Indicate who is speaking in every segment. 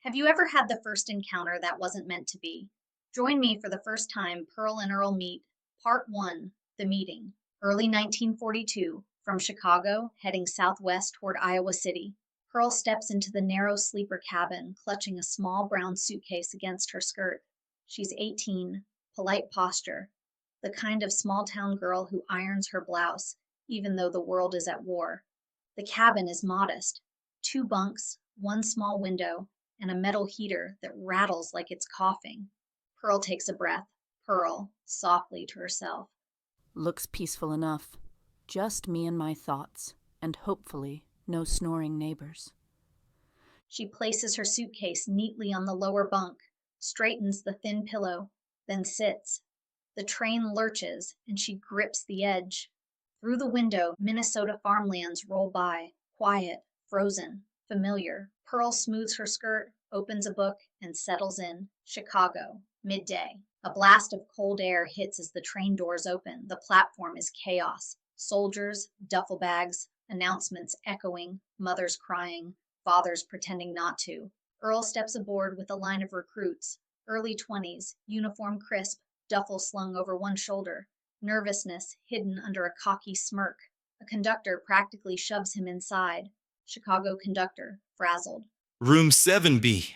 Speaker 1: Have you ever had the first encounter that wasn't meant to be? Join me for the first time Pearl and Earl meet, Part 1, The Meeting, early 1942, from Chicago, heading southwest toward Iowa City. Pearl steps into the narrow sleeper cabin, clutching a small brown suitcase against her skirt. She's 18, polite posture, the kind of small town girl who irons her blouse, even though the world is at war. The cabin is modest: two bunks, one small window, and a metal heater that rattles like it's coughing. Pearl takes a breath. Pearl, softly to herself.
Speaker 2: Looks peaceful enough. Just me and my thoughts, and hopefully no snoring neighbors.
Speaker 1: She places her suitcase neatly on the lower bunk, straightens the thin pillow, then sits. The train lurches, and she grips the edge. Through the window, Minnesota farmlands roll by, quiet, frozen, familiar. Pearl smooths her skirt, opens a book, and settles in. Chicago, midday. A blast of cold air hits as the train doors open. The platform is chaos. Soldiers, duffel bags, announcements echoing, mothers crying, fathers pretending not to. Earl steps aboard with a line of recruits, early 20s, uniform crisp, duffel slung over one shoulder, nervousness hidden under a cocky smirk. A conductor practically shoves him inside. Chicago conductor, frazzled.
Speaker 3: Room 7B.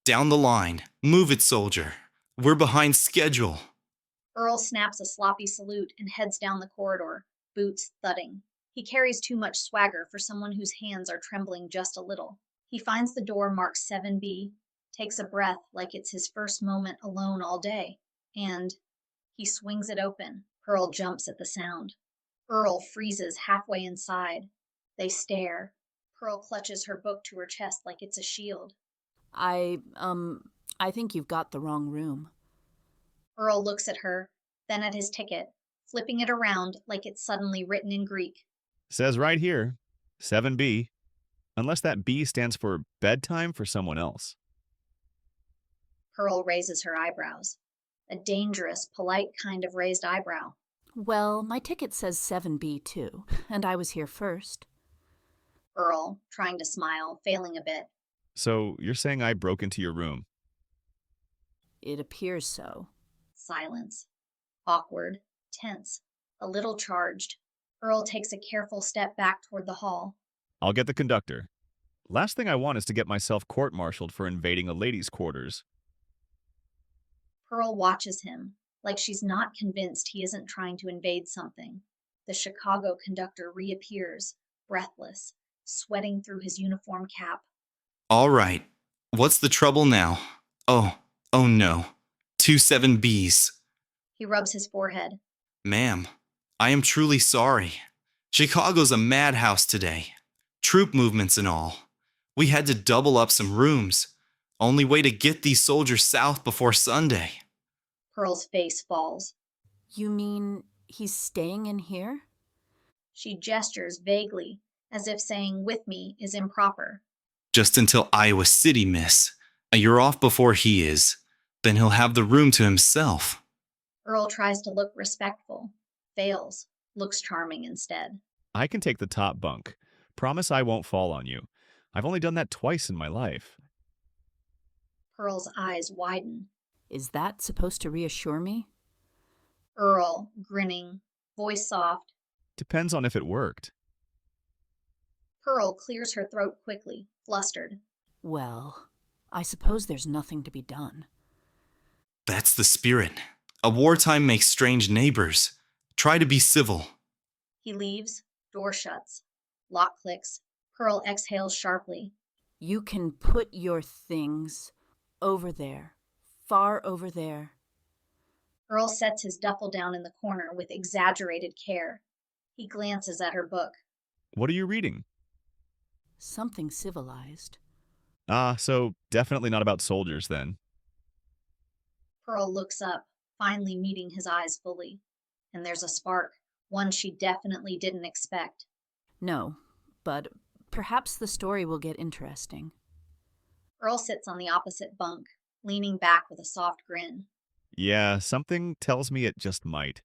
Speaker 3: Down the line. Move it, soldier. We're behind schedule.
Speaker 1: Earl snaps a sloppy salute and heads down the corridor, boots thudding. He carries too much swagger for someone whose hands are trembling just a little. He finds the door marked 7B, takes a breath like it's his first moment alone all day, and he swings it open. Pearl jumps at the sound. Earl freezes halfway inside. They stare. Pearl clutches her book to her chest like it's a shield.
Speaker 2: I think you've got the wrong room.
Speaker 1: Earl looks at her, then at his ticket, flipping it around like it's suddenly written in Greek.
Speaker 4: Says right here, 7B, unless that B stands for bedtime for someone else.
Speaker 1: Pearl raises her eyebrows. A dangerous, polite kind of raised eyebrow.
Speaker 2: Well, my ticket says 7B too, and I was here first.
Speaker 1: Earl, trying to smile, failing a bit.
Speaker 4: So you're saying I broke into your room?
Speaker 2: It appears so.
Speaker 1: Silence. Awkward. Tense. A little charged. Earl takes a careful step back toward the hall.
Speaker 4: I'll get the conductor. Last thing I want is to get myself court-martialed for invading a lady's quarters.
Speaker 1: Pearl watches him, like she's not convinced he isn't trying to invade something. The Chicago conductor reappears, breathless, sweating through his uniform cap.
Speaker 3: All right. What's the trouble now? Oh no. 27Bs.
Speaker 1: He rubs his forehead.
Speaker 3: Ma'am, I am truly sorry. Chicago's a madhouse today. Troop movements and all. We had to double up some rooms. Only way to get these soldiers south before Sunday.
Speaker 1: Pearl's face falls.
Speaker 2: You mean he's staying in here?
Speaker 1: She gestures vaguely, as if saying with me is improper.
Speaker 3: Just until Iowa City, miss. You're off before he is. Then he'll have the room to himself.
Speaker 1: Earl tries to look respectful. Fails. Looks charming instead.
Speaker 4: I can take the top bunk. Promise I won't fall on you. I've only done that twice in my life.
Speaker 1: Pearl's eyes widen.
Speaker 2: Is that supposed to reassure me?
Speaker 1: Earl, grinning, voice soft.
Speaker 4: Depends on if it worked.
Speaker 1: Pearl clears her throat quickly, flustered.
Speaker 2: Well, I suppose there's nothing to be done.
Speaker 3: That's the spirit. A wartime makes strange neighbors. Try to be civil.
Speaker 1: He leaves, door shuts. Lock clicks. Pearl exhales sharply.
Speaker 2: You can put your things over there, far over there.
Speaker 1: Earl sets his duffel down in the corner with exaggerated care. He glances at her book.
Speaker 4: What are you reading?
Speaker 2: Something civilized.
Speaker 4: So definitely not about soldiers then.
Speaker 1: Pearl looks up, finally meeting his eyes fully. And there's a spark, one she definitely didn't expect.
Speaker 2: No, but perhaps the story will get interesting.
Speaker 1: Earl sits on the opposite bunk, leaning back with a soft grin.
Speaker 4: Yeah, something tells me it just might.